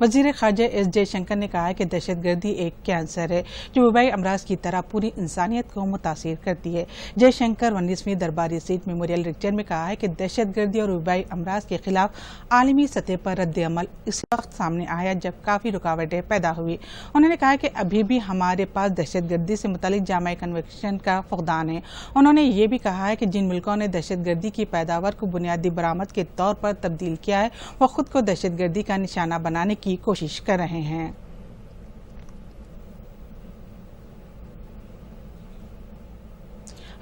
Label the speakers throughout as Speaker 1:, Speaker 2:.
Speaker 1: وزیر خارجہ S J Shankar نے کہا ہے کہ دہشت گردی ایک کینسر ہے جو وبائی امراض کی طرح پوری انسانیت کو متاثر کرتی ہے۔ جے شنکر 19ویں درباری سیٹ میموریل لیکچر میں کہا ہے کہ دہشت گردی اور وبائی امراض کے خلاف عالمی سطح پر رد عمل اس وقت سامنے آیا جب کافی رکاوٹیں پیدا ہوئی۔ انہوں نے کہا کہ ابھی بھی ہمارے پاس دہشت گردی سے متعلق جامع کنونشن کا فقدان ہے۔ انہوں نے یہ بھی کہا ہے کہ جن ملکوں نے دہشت گردی کی پیداوار کو بنیادی برآمد کے طور پر تبدیل کیا ہے وہ خود کو دہشت گردی کا نشانہ بنانے کی کوشش کر رہے ہیں۔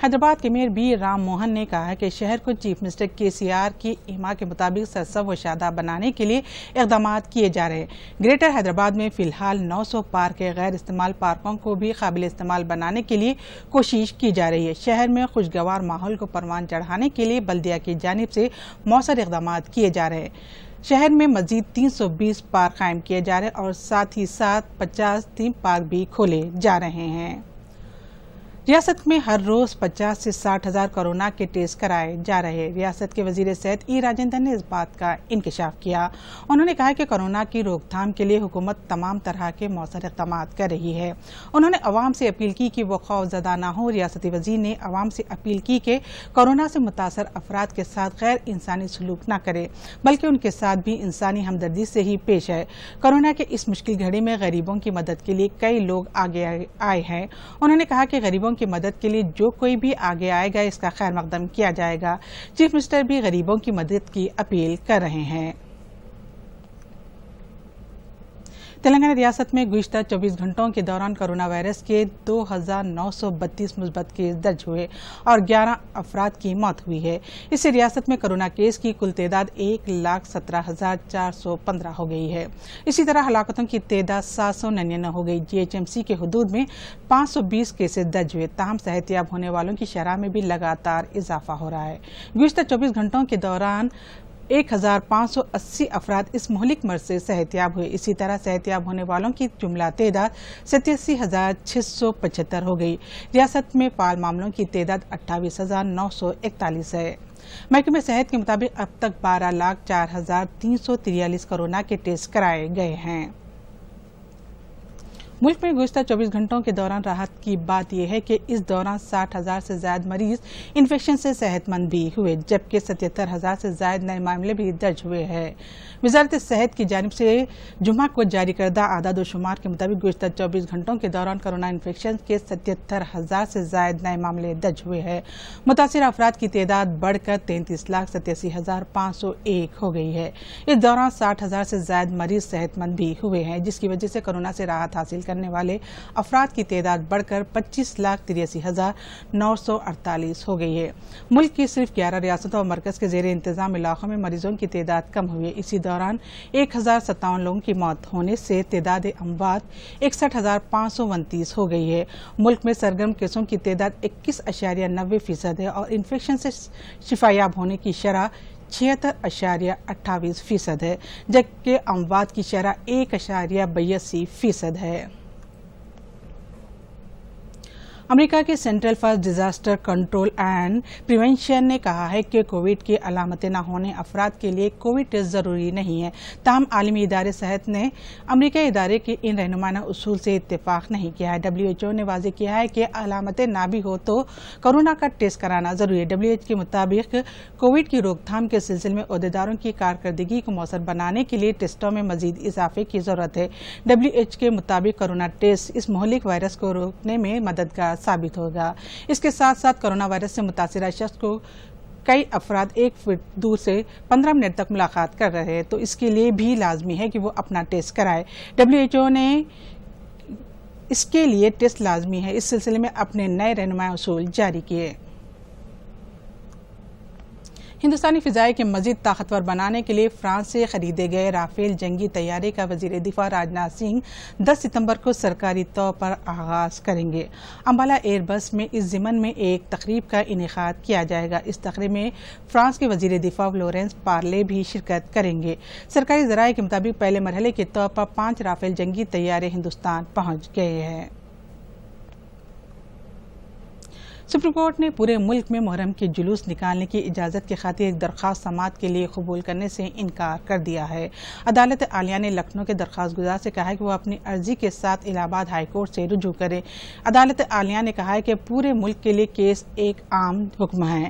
Speaker 1: حیدرآباد کے میئر بی رام موہن نے کہا ہے کہ شہر کو چیف منسٹر KCR کی اہما کے مطابق سرسبز و شاداب بنانے کے لیے اقدامات کیے جا رہے ہیں۔ گریٹر حیدرآباد میں فی الحال 900 پارک ہے۔ غیر استعمال پارکوں کو بھی قابل استعمال بنانے کے لیے کوشش کی جا رہی ہے۔ شہر میں خوشگوار ماحول کو پروان چڑھانے کے لیے بلدیہ کی جانب سے مؤثر اقدامات کیے جا رہے ہیں۔ شہر میں مزید 320 پارک قائم کیے جا رہے ہیں اور ساتھ ہی ساتھ 50 تھیم پارک بھی کھولے جا رہے ہیں۔ ریاست میں ہر روز 50 سے 60 ہزار کورونا کے ٹیسٹ کرائے جا رہے ہیں۔ ریاست کے وزیر صحت راجندر نے اس بات کا انکشاف کیا۔ انہوں نے کہا کہ کورونا کی روک تھام کے لیے حکومت تمام طرح کے مؤثر اقدامات کر رہی ہے۔ انہوں نے عوام سے اپیل کی کہ وہ خوف زدہ نہ ہوں۔ ریاستی وزیر نے عوام سے اپیل کی کہ کورونا سے متاثر افراد کے ساتھ غیر انسانی سلوک نہ کرے بلکہ ان کے ساتھ بھی انسانی ہمدردی سے ہی پیش آئے۔ کورونا کے اس مشکل گھڑی میں غریبوں کی مدد کے لیے کئی لوگ آگے آئے ہیں۔ انہوں نے کہا کہ غریبوں کی مدد کے لیے جو کوئی بھی آگے آئے گا اس کا خیر مقدم کیا جائے گا۔ چیف منسٹر بھی غریبوں کی مدد کی اپیل کر رہے ہیں۔ تلنگانہ ریاست میں گزشتہ 24 گھنٹوں کے دوران کورونا وائرس کے 2932 مثبت کیس درج ہوئے اور 11 افراد کی موت ہوئی ہے۔ اس سے ریاست میں کورونا کیس کی کل تعداد 1,17,415 ہو گئی ہے۔ اسی طرح ہلاکتوں کی تعداد 799 ہو گئی۔ GHMC کے حدود میں 520 کیسز درج ہوئے، تاہم صحت یاب ہونے والوں کی شرح میں بھی لگاتار اضافہ ہو رہا ہے۔ گزشتہ 24 گھنٹوں کے دوران 1,580 افراد اس مہلک مرض سے صحت یاب ہوئے۔ اسی طرح صحت یاب ہونے والوں کی جملہ تعداد 87,675 ہو گئی۔ ریاست میں فعال معاملوں کی تعداد 28,941 ہے۔ محکمہ صحت کے مطابق اب تک 12,04,343 کورونا کے ٹیسٹ کرائے گئے ہیں۔ ملک میں گزشتہ 24 گھنٹوں کے دوران راحت کی بات یہ ہے کہ اس دوران 60,000 سے زائد مریض انفیکشن سے صحت مند بھی ہوئے جبکہ 77,000 سے زائد نئے معاملے بھی درج ہوئے ہیں۔ وزارت صحت کی جانب سے جمعہ کو جاری کردہ اعداد و شمار کے مطابق گزشتہ 24 گھنٹوں کے دوران کورونا انفیکشن کے 77,000 سے زائد نئے معاملے درج ہوئے ہیں۔ متاثرہ افراد کی تعداد بڑھ کر 33,87,501 ہو گئی ہے۔ اس دوران 60,000 سے زائد مریض صحت مند بھی ہوئے ہیں جس کی وجہ سے کورونا سے راحت حاصل کرنے والے افراد کی تعداد بڑھ کر 25,83,948 ہو گئی ہے۔ ملک کی صرف 11 ریاستوں اور مرکز کے زیر انتظام علاقوں میں مریضوں کی تعداد کم ہوئی ہے۔ اسی دوران 1,057 لوگوں کی موت ہونے سے تعداد اموات 61,529 ہو گئی ہے۔ ملک میں سرگرم کیسوں کی تعداد 21.90% ہے اور انفیکشن سے شفا یاب ہونے کی شرح 76.28% ہے جبکہ اموات کی شرح 1.82% ہے۔ امریکہ کے central for disaster control and prevention نے کہا ہے کہ کووڈ کی علامتیں نہ ہونے افراد کے لیے کووڈ ٹیسٹ ضروری نہیں ہے، تاہم عالمی ادارے صحت نے امریکی ادارے کے ان رہنمانہ اصول سے اتفاق نہیں کیا ہے۔ WHO نے واضح کیا ہے کہ علامتیں نہ بھی ہو تو کورونا کا ٹیسٹ کرانا ضروری ہے۔ WHO کے مطابق کووڈ کی روک تھام کے سلسلے میں عہدیداروں کی کارکردگی کو مؤثر بنانے کے لیے ٹیسٹوں میں مزید اضافے کی ضرورت ہے۔ WHO کے مطابق کورونا ٹیسٹ اس مہلک وائرس کو روکنے میں مددگار ثابت ہوگا۔ اس کے ساتھ ساتھ کورونا وائرس سے متاثرہ شخص کو کئی افراد 1 فٹ دور سے 15 منٹ تک ملاقات کر رہے ہیں تو اس کے لیے بھی لازمی ہے کہ وہ اپنا ٹیسٹ کرائے۔ WHO نے اس کے لیے ٹیسٹ لازمی ہے اس سلسلے میں اپنے نئے رہنما اصول جاری کیے۔ ہندوستانی فضائیہ کے مزید طاقتور بنانے کے لیے فرانس سے خریدے گئے رافیل جنگی طیارے کا وزیر دفاع راجناتھ سنگھ 10 ستمبر کو سرکاری طور پر آغاز کریں گے۔ امبالہ ایئر بس میں اس ضمن میں ایک تقریب کا انعقاد کیا جائے گا۔ اس تقریب میں فرانس کے وزیر دفاع فلورینس پارلے بھی شرکت کریں گے۔ سرکاری ذرائع کے مطابق پہلے مرحلے کے طور پر 5 رافیل جنگی طیارے ہندوستان پہنچ گئے ہیں۔ سپریم کورٹ نے پورے ملک میں محرم کے جلوس نکالنے کی اجازت کی خاطر ایک درخواست سماعت کے لیے قبول کرنے سے انکار کر دیا ہے۔ عدالت عالیہ نے لکھنؤ کے درخواست گزار سے کہا ہے کہ وہ اپنی عرضی کے ساتھ الہ آباد ہائی کورٹ سے رجوع کرے۔ عدالت عالیہ نے کہا ہے کہ پورے ملک کے لیے کیس ایک عام حکم ہے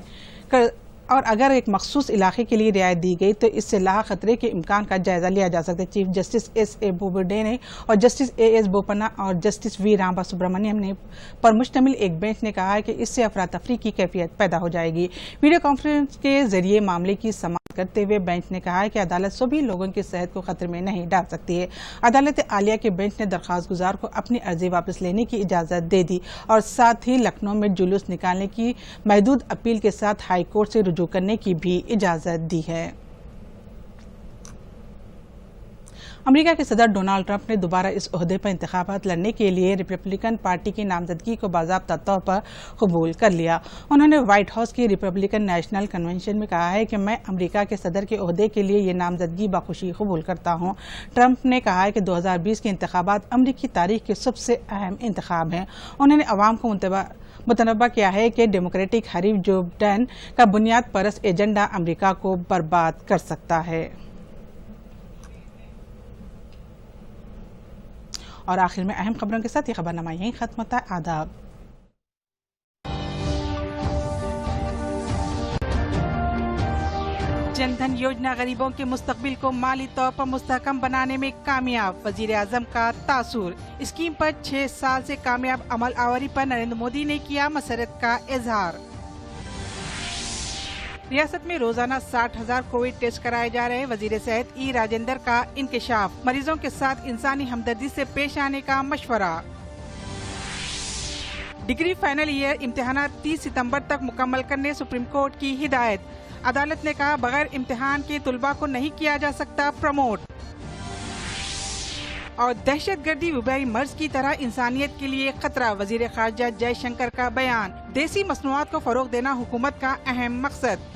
Speaker 1: اور اگر ایک مخصوص علاقے کے لیے رعایت دی گئی تو اس سے لاحق خطرے کے امکان کا جائزہ لیا جا سکتا ہے۔ Chief justice S A Bobde نے اور جسٹس اے ایس بوپنا اور جسٹس وی رام سبرامنیم نے پر مشتمل ایک بینچ نے کہا ہے کہ اس سے افراتفری کی کیفیت پیدا ہو جائے گی۔ ویڈیو کانفرنس کے ذریعے معاملے کی سماعت کرتے ہوئے بینچ نے کہا ہے کہ عدالت سبھی لوگوں کی صحت کو خطرے میں نہیں ڈال سکتی ہے۔ عدالت عالیہ کے بینچ نے درخواست گزار کو اپنی عرضی واپس لینے کی اجازت دے دی اور ساتھ ہی لکھنؤ میں جلوس نکالنے کی محدود اپیل کے ساتھ ہائی کورٹ سے رجوع کرنے کی بھی اجازت دی ہے۔ امریکہ کے صدر ڈونالڈ ٹرمپ نے دوبارہ اس عہدے پر انتخابات لڑنے کے لیے ریپبلکن پارٹی کی نامزدگی کو باضابطہ طور پر قبول کر لیا۔ انہوں نے وائٹ ہاؤس کی ریپبلکن نیشنل کنونشن میں کہا ہے کہ میں امریکہ کے صدر کے عہدے کے لیے یہ نامزدگی بخوشی قبول کرتا ہوں۔ ٹرمپ نے کہا ہے کہ 2020 کے انتخابات امریکی تاریخ کے سب سے اہم انتخاب ہیں۔ انہوں نے عوام کو متنبہ کیا ہے کہ ڈیموکریٹک حریف جو بائیڈن کا بنیاد پرست ایجنڈا امریکہ کو برباد کر سکتا ہے۔ اور آخر میں اہم خبروں کے ساتھ یہ خبرنامہ یہیں ختم ہوتا ہے۔ آداب۔ جن دھن یوجنا غریبوں کے مستقبل کو مالی طور پر مستحکم بنانے میں کامیاب، وزیر اعظم کا تاثر۔ اسکیم پر 6 سال سے کامیاب عمل آوری پر نریندر مودی نے کیا مسرت کا اظہار۔ ریاست میں روزانہ 60,000 کووڈ ٹیسٹ کرائے جا رہے، وزیر صحت ای راجندر کا انکشاف۔ مریضوں کے ساتھ انسانی ہمدردی سے پیش آنے کا مشورہ۔ ڈگری فائنل ایئر امتحانات 30 ستمبر تک مکمل کرنے سپریم کورٹ کی ہدایت۔ عدالت نے کہا بغیر امتحان کے طلباء کو نہیں کیا جا سکتا پروموٹ۔ اور دہشت گردی وبائی مرض کی طرح انسانیت کے لیے خطرہ، وزیر خارجہ جے شنکر کا بیان۔ دیسی مصنوعات کو فروغ دینا حکومت کا اہم مقصد۔